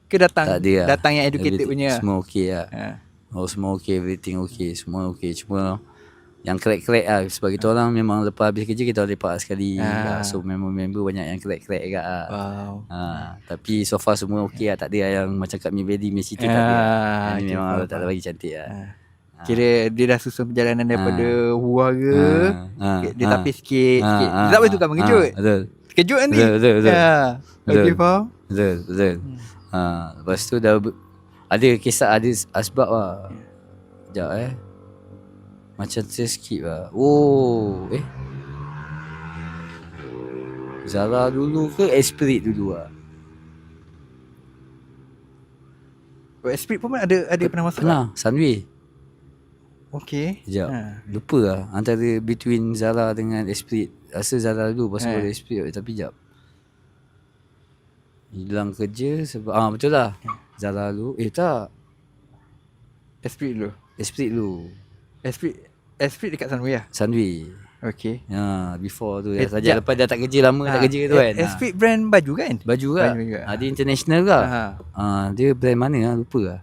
ke datang Tak ada lah. datang yang educated punya? Semua okey lah. Semua okey, everything okey, semua okey. Cuma yang crack-crack lah. Sebab kita orang memang lepas habis kerja kita lepak sekali. So member banyak yang crack-crack agak lah. Wow. Tapi so far semua okey lah. Tak ada yang macam kat Mivedi Messi tu, tak ada lah. Yang ni memang Allah Ta'ala bagi cantik lah. Kira dia dah susun perjalanan daripada Huara dia tapis sikit. Dia tak boleh tukar mengejut. Betul. Terkejut nanti. Betul. Okay, faham? Betul. Lepas tu dah ada kisah, ada asbab lah. Sekejap macam terskip lah. Zara dulu ke Esprit dulu lah? Esprit pun ada pernah masuk? Pernah, Sunway. Okay. Sekejap, lupa lah antara between Zara dengan Esprit. Rasa Zara dulu, lepas tu ada Esprit. Tapi sekejap, hilang kerja sebab betul lah. Zara dulu. Tak, Esprit dulu. Esprit dekat Sunway lah? Sunway. Okay. Before tu saja. Lepas dah tak kerja lama, tak kerja tu kan. Esprit brand baju kan? Baju lah. Dia international lah. Dia brand mana lah, lupa lah.